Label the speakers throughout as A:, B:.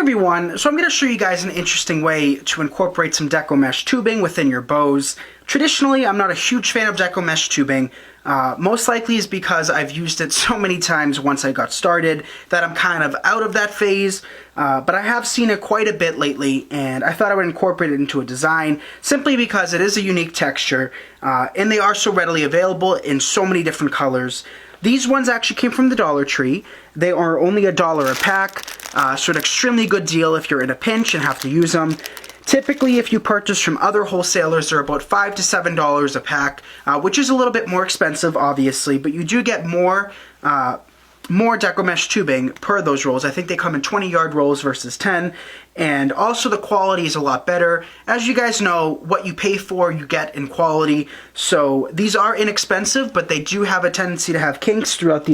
A: everyone, so I'm going to show you guys an interesting way to incorporate some deco mesh tubing within your bows. Traditionally, I'm not a huge fan of deco mesh tubing. Most likely is because I've used it so many times once I got started that I'm kind of out of that phase, but I have seen it quite a bit lately, and I thought I would incorporate it into a design simply because it is a unique texture, and they are so readily available in so many different colors. These ones actually came from the Dollar Tree. They are only $1 a pack, so an extremely good deal if you're in a pinch and have to use them. Typically, if you purchase from other wholesalers, they're about $5 to $7 a pack, which is a little bit more expensive, obviously, but you do get more deco mesh tubing per those rolls. I think they come in 20-yard rolls versus 10, and also the quality is a lot better. As you guys know, what you pay for, you get in quality. So these are inexpensive, but they do have a tendency to have kinks throughout the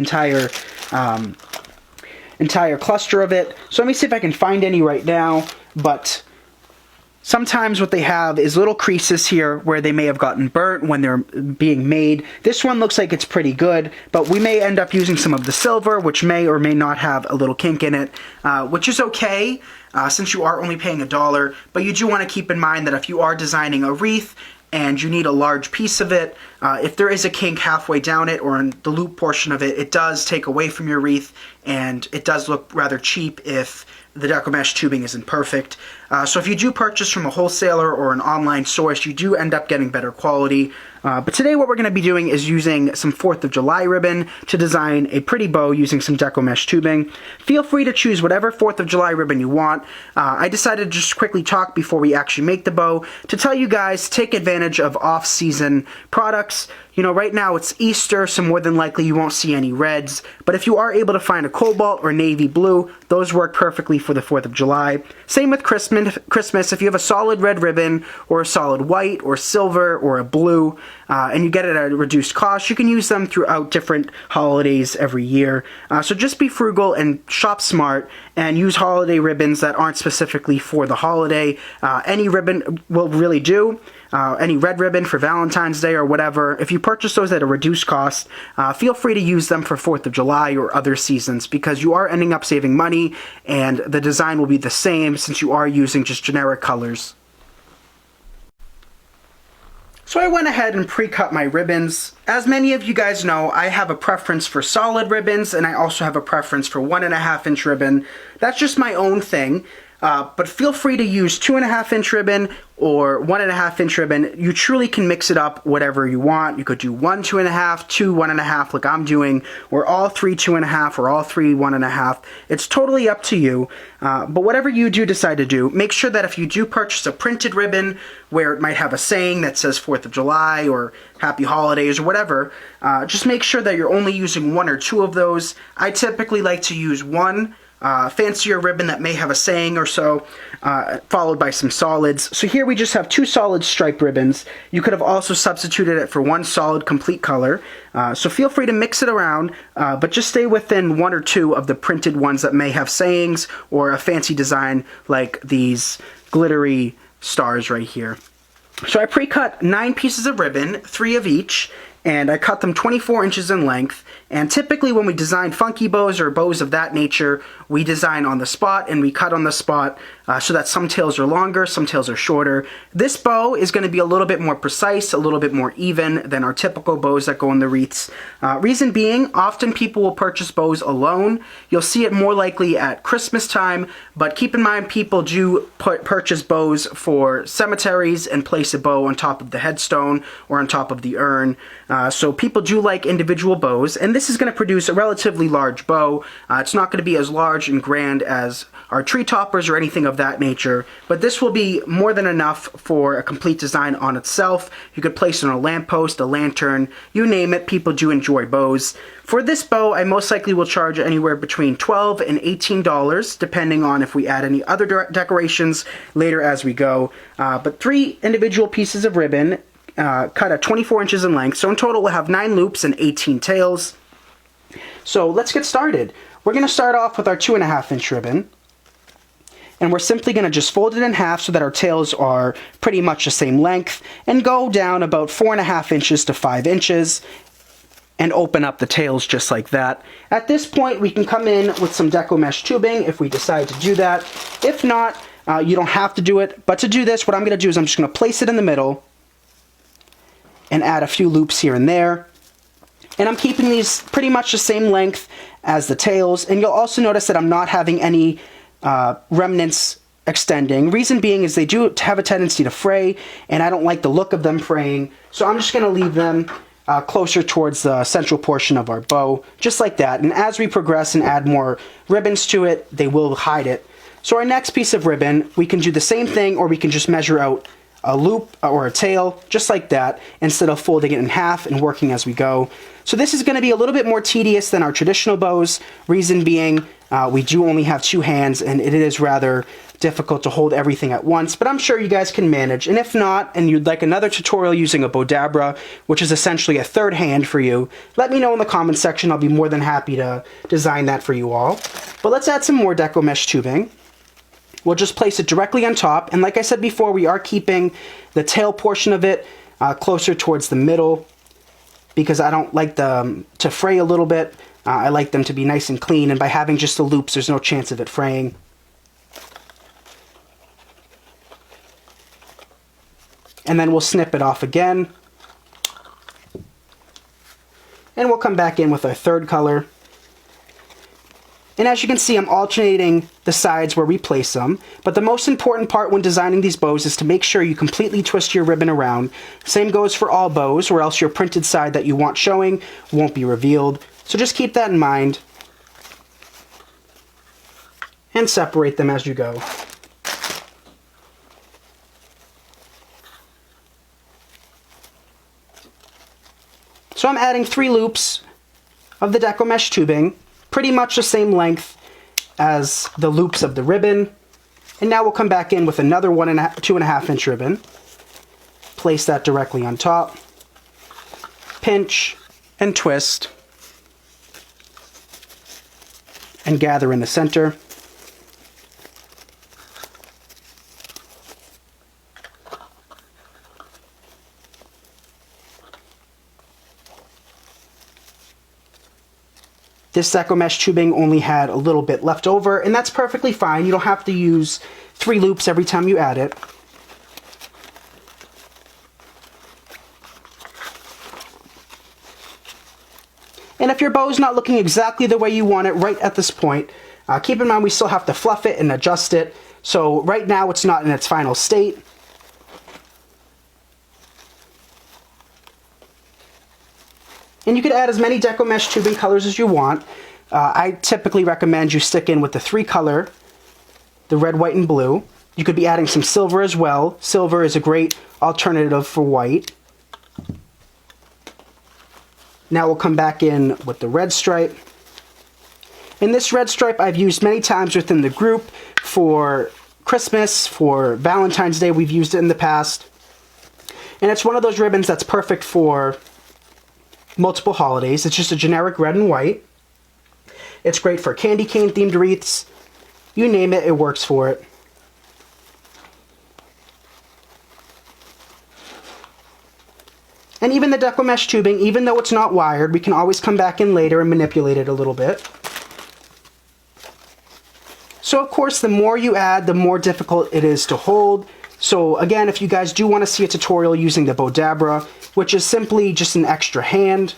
A: entire cluster of it. So let me see if I can find any right now, but sometimes what they have is little creases here where they may have gotten burnt when they're being made. This one looks like it's pretty good, but we may end up using some of the silver, which may or may not have a little kink in it, which is okay since you are only paying $1. But you do want to keep in mind that if you are designing a wreath and you need a large piece of it, if there is a kink halfway down it or in the loop portion of it, it does take away from your wreath, and it does look rather cheap if the deco mesh tubing isn't perfect. So if you do purchase from a wholesaler or an online source, you do end up getting better quality. But today what we're going to be doing is using some 4th of July ribbon to design a pretty bow using some deco mesh tubing. Feel free to choose whatever 4th of July ribbon you want. I decided to just quickly talk before we actually make the bow to tell you guys to take advantage of off-season products. You know, right now it's Easter, so more than likely you won't see any reds. But if you are able to find a cobalt or navy blue, those work perfectly for the 4th of July. Same with Christmas. If you have a solid red ribbon or a solid white or silver or a blue, and you get it at a reduced cost, you can use them throughout different holidays every year. So just be frugal and shop smart and use holiday ribbons that aren't specifically for the holiday. Any ribbon will really do. Any red ribbon for Valentine's Day or whatever, if you purchase those at a reduced cost, feel free to use them for 4th of July or other seasons because you are ending up saving money and the design will be the same since you are using just generic colors. So I went ahead and pre-cut my ribbons. As many of you guys know, I have a preference for solid ribbons and I also have a preference for 1.5-inch ribbon. That's just my own thing. But feel free to use 2.5-inch ribbon or 1.5-inch ribbon. You truly can mix it up whatever you want. You could do 1 2.5, 2 1.5 like I'm doing, or all 3 2.5, or all 3 1.5. It's totally up to you. But whatever you do decide to do, make sure that if you do purchase a printed ribbon where it might have a saying that says 4th of July or Happy Holidays or whatever, just make sure that you're only using 1 or 2 of those. I typically like to use one fancier ribbon that may have a saying or so, followed by some solids. So here we just have 2 solid stripe ribbons. You could have also substituted it for 1 solid complete color. So feel free to mix it around, but just stay within 1 or 2 of the printed ones that may have sayings or a fancy design like these glittery stars right here. So I pre-cut 9 pieces of ribbon, 3 of each, and I cut them 24 inches in length. And typically when we design funky bows or bows of that nature, we design on the spot and we cut on the spot so that some tails are longer, some tails are shorter. This bow is going to be a little bit more precise, a little bit more even than our typical bows that go in the wreaths. Reason being, often people will purchase bows alone. You'll see it more likely at Christmas time, but keep in mind people do purchase bows for cemeteries and place a bow on top of the headstone or on top of the urn. So people do like individual bows, and this is going to produce a relatively large bow. It's not going to be as large and grand as our tree toppers or anything of that nature, but this will be more than enough for a complete design on itself. You could place it on a lamppost, a lantern, you name it. People do enjoy bows. For this bow, I most likely will charge anywhere between $12 and $18, depending on if we add any other decorations later as we go. But 3 individual pieces of ribbon cut at 24 inches in length, so in total we'll have 9 loops and 18 tails. So let's get started. We're going to start off with our 2.5-inch ribbon, and we're simply going to just fold it in half so that our tails are pretty much the same length, and go down about 4.5 inches to 5 inches. and open up the tails just like that. At this point, we can come in with some deco mesh tubing if we decide to do that. If not, you don't have to do it. But to do this, what I'm going to do is I'm just going to place it in the middle and add a few loops here and there. And I'm keeping these pretty much the same length as the tails. And you'll also notice that I'm not having any remnants extending. Reason being is they do have a tendency to fray, and I don't like the look of them fraying. So I'm just going to leave them closer towards the central portion of our bow, just like that. And as we progress and add more ribbons to it, they will hide it. So our next piece of ribbon, we can do the same thing, or we can just measure out a loop or a tail, just like that, instead of folding it in half and working as we go. So this is going to be a little bit more tedious than our traditional bows, reason being we do only have two hands, and it is rather difficult to hold everything at once, but I'm sure you guys can manage. And if not, and you'd like another tutorial using a Bodabra, which is essentially a third hand for you, let me know in the comments section. I'll be more than happy to design that for you all. But let's add some more deco mesh tubing. We'll just place it directly on top, and like I said before, we are keeping the tail portion of it closer towards the middle, because I don't like them to fray a little bit. I like them to be nice and clean, and by having just the loops, there's no chance of it fraying. And then we'll snip it off again. And we'll come back in with our third color. And as you can see, I'm alternating the sides where we place them. But the most important part when designing these bows is to make sure you completely twist your ribbon around. Same goes for all bows, or else your printed side that you want showing won't be revealed. So just keep that in mind. And separate them as you go. So I'm adding 3 loops of the deco mesh tubing, pretty much the same length as the loops of the ribbon. And now we'll come back in with another 2.5 inch ribbon. Place that directly on top. Pinch and twist. And gather in the center. This deco mesh tubing only had a little bit left over, and that's perfectly fine. You don't have to use 3 loops every time you add it. And if your bow's not looking exactly the way you want it right at this point, keep in mind we still have to fluff it and adjust it. So right now it's not in its final state. And you could add as many deco mesh tubing colors as you want. I typically recommend you stick in with the 3 color, the red, white, and blue. You could be adding some silver as well. Silver is a great alternative for white. Now we'll come back in with the red stripe. And this red stripe I've used many times within the group for Christmas, for Valentine's Day. We've used it in the past. And it's one of those ribbons that's perfect for multiple holidays. It's just a generic red and white. It's great for candy cane themed wreaths. You name it, it works for it. And even the deco mesh tubing, even though it's not wired, we can always come back in later and manipulate it a little bit. So of course, the more you add, the more difficult it is to hold. So again, if you guys do want to see a tutorial using the Bodabra, which is simply just an extra hand,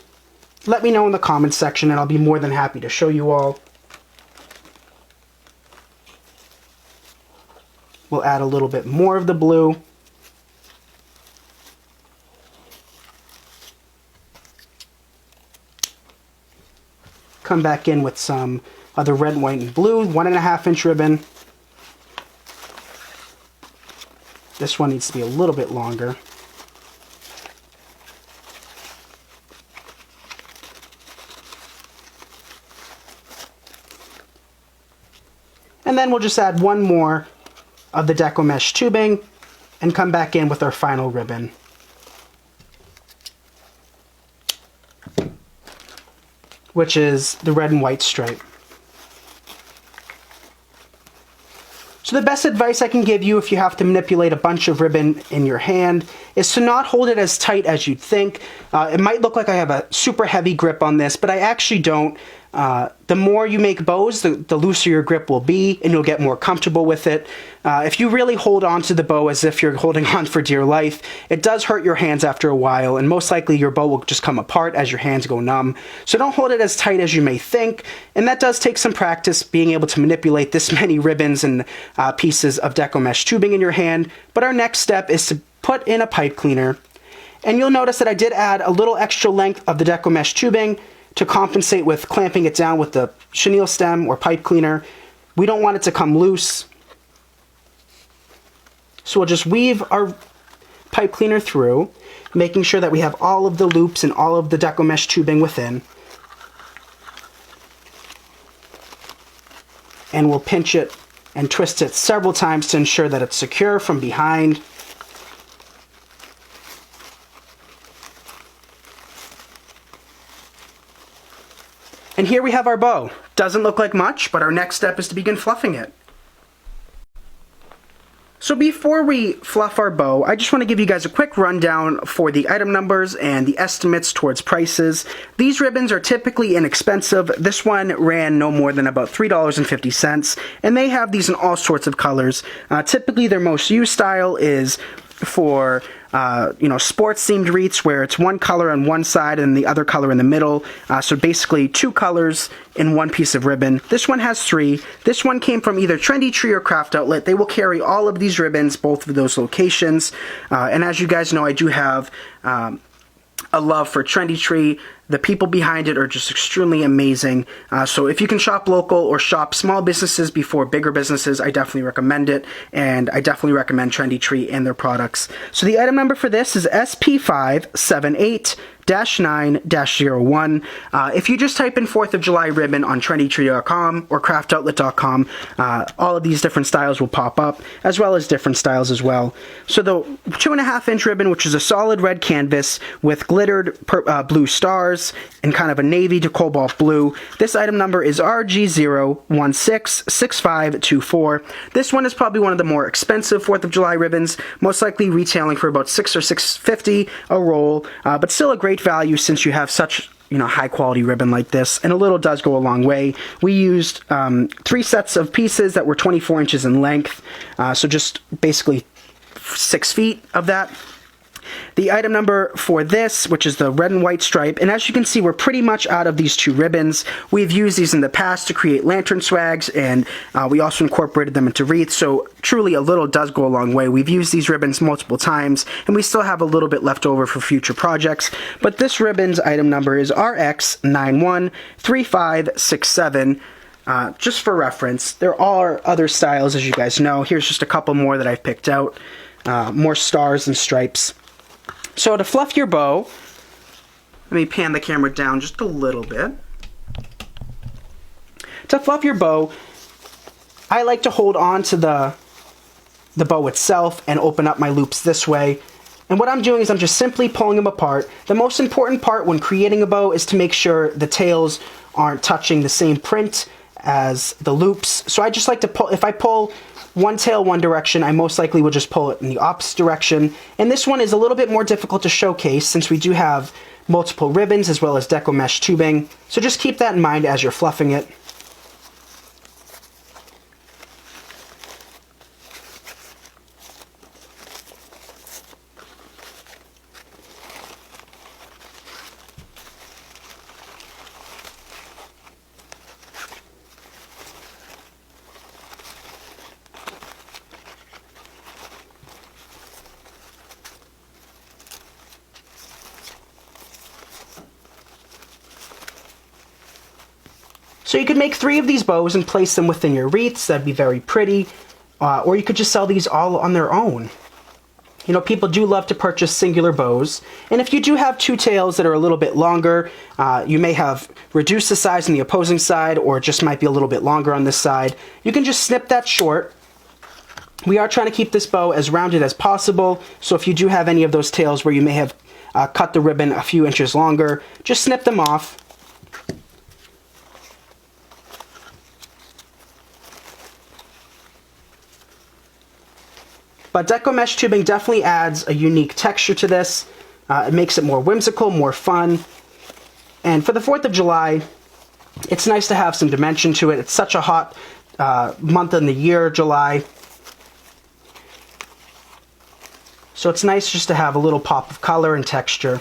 A: let me know in the comments section and I'll be more than happy to show you all. We'll add a little bit more of the blue. Come back in with some other red, white, and blue, 1.5 inch ribbon. This one needs to be a little bit longer. And then we'll just add 1 more of the deco mesh tubing and come back in with our final ribbon. Which is the red and white stripe. So the best advice I can give you if you have to manipulate a bunch of ribbon in your hand is to not hold it as tight as you'd think. It might look like I have a super heavy grip on this, but I actually don't. The more you make bows, the looser your grip will be, and you'll get more comfortable with it. If you really hold on to the bow as if you're holding on for dear life, it does hurt your hands after a while, and most likely your bow will just come apart as your hands go numb. So don't hold it as tight as you may think, and that does take some practice, being able to manipulate this many ribbons and pieces of deco mesh tubing in your hand. But our next step is to put in a pipe cleaner, and you'll notice that I did add a little extra length of the deco mesh tubing to compensate with clamping it down with the chenille stem or pipe cleaner. We don't want it to come loose. So we'll just weave our pipe cleaner through, making sure that we have all of the loops and all of the deco mesh tubing within. And we'll pinch it and twist it several times to ensure that it's secure from behind. And here we have our bow. Doesn't look like much, but our next step is to begin fluffing it. So before we fluff our bow, I just want to give you guys a quick rundown for the item numbers and the estimates towards prices. These ribbons are typically inexpensive. This one ran no more than about $3.50, and they have these in all sorts of colors. Typically their most used style is for sports themed wreaths, where it's one color on one side and the other color in the middle. So basically two colors in one piece of ribbon. This one has three. This one came from either Trendy Tree or Craft Outlet. They will carry all of these ribbons, both of those locations. And as you guys know, I do have a love for Trendy Tree. The people behind it are just extremely amazing. So if you can shop local or shop small businesses before bigger businesses, I definitely recommend it. And I definitely recommend Trendy Tree and their products. So the item number for this is SP578-9-01. If you just type in 4th of July ribbon on trendytree.com or craftoutlet.com, all of these different styles will pop up, as well as different styles as well. So the 2.5-inch ribbon, which is a solid red canvas with glittered blue stars and kind of a navy to cobalt blue. This item number is RG0166524. This one is probably one of the more expensive 4th of July ribbons, most likely retailing for about $6 or $6.50 a roll, but still a great value since you have such high quality ribbon like this, and a little does go a long way. We used 3 sets of pieces that were 24 inches in length, so just basically 6 feet of that. The item number for this, which is the red and white stripe, and as you can see, we're pretty much out of these 2 ribbons. We've used these in the past to create lantern swags, and we also incorporated them into wreaths, so truly a little does go a long way. We've used these ribbons multiple times, and we still have a little bit left over for future projects, but this ribbon's item number is RX913567. Just for reference, there are other styles, as you guys know. Here's just a couple more that I've picked out. More stars and stripes. So to fluff your bow, let me pan the camera down just a little bit. To fluff your bow, I like to hold on to the bow itself and open up my loops this way. And what I'm doing is I'm just simply pulling them apart. The most important part when creating a bow is to make sure the tails aren't touching the same print as the loops. So I just like to pull, if I pull one tail one direction, I most likely will just pull it in the opposite direction. And this one is a little bit more difficult to showcase since we do have multiple ribbons as well as deco mesh tubing. So just keep that in mind as you're fluffing it. So you could make 3 of these bows and place them within your wreaths. That'd be very pretty. Or you could just sell these all on their own. People do love to purchase singular bows. And if you do have 2 tails that are a little bit longer, you may have reduced the size on the opposing side, or it just might be a little bit longer on this side. You can just snip that short. We are trying to keep this bow as rounded as possible. So if you do have any of those tails where you may have cut the ribbon a few inches longer, just snip them off. But deco mesh tubing definitely adds a unique texture to this. It makes it more whimsical, more fun. And for the 4th of July, it's nice to have some dimension to it. It's such a hot month in the year, July. So it's nice just to have a little pop of color and texture.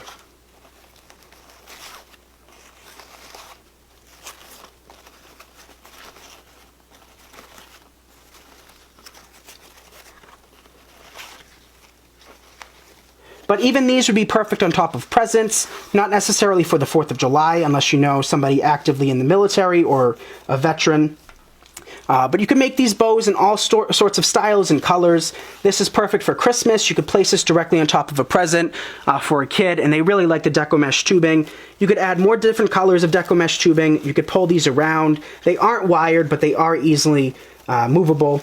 A: But even these would be perfect on top of presents, not necessarily for the 4th of July, unless you know somebody actively in the military or a veteran. But you can make these bows in all sorts of styles and colors. This is perfect for Christmas. You could place this directly on top of a present for a kid, and they really like the deco mesh tubing. You could add more different colors of deco mesh tubing. You could pull these around. They aren't wired, but they are easily movable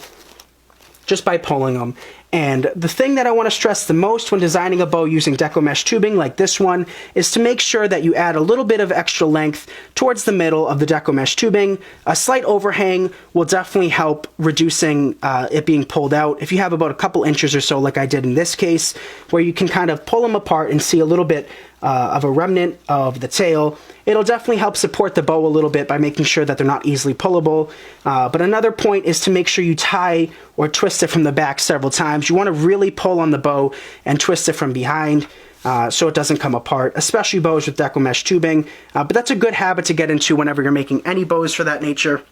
A: just by pulling them. And the thing that I want to stress the most when designing a bow using deco mesh tubing like this one is to make sure that you add a little bit of extra length towards the middle of the deco mesh tubing. A slight overhang will definitely help reducing it being pulled out. If you have about a couple inches or so, like I did in this case, where you can kind of pull them apart and see a little bit of a remnant of the tail, it'll definitely help support the bow a little bit by making sure that they're not easily pullable. But another point is to make sure you tie or twist it from the back several times. You want to really pull on the bow and twist it from behind so it doesn't come apart, especially bows with deco mesh tubing. But that's a good habit to get into whenever you're making any bows for that nature.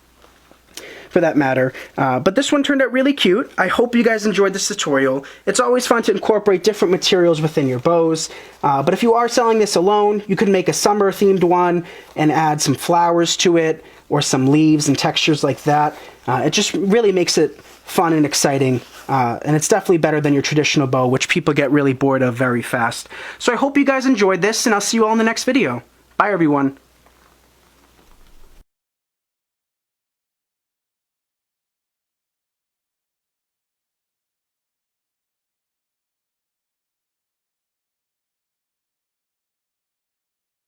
A: For that matter. But this one turned out really cute. I hope you guys enjoyed this tutorial. It's always fun to incorporate different materials within your bows. But if you are selling this alone, you could make a summer themed one and add some flowers to it or some leaves and textures like that. It just really makes it fun and exciting. And it's definitely better than your traditional bow, which people get really bored of very fast. So I hope you guys enjoyed this, and I'll see you all in the next video. Bye, everyone.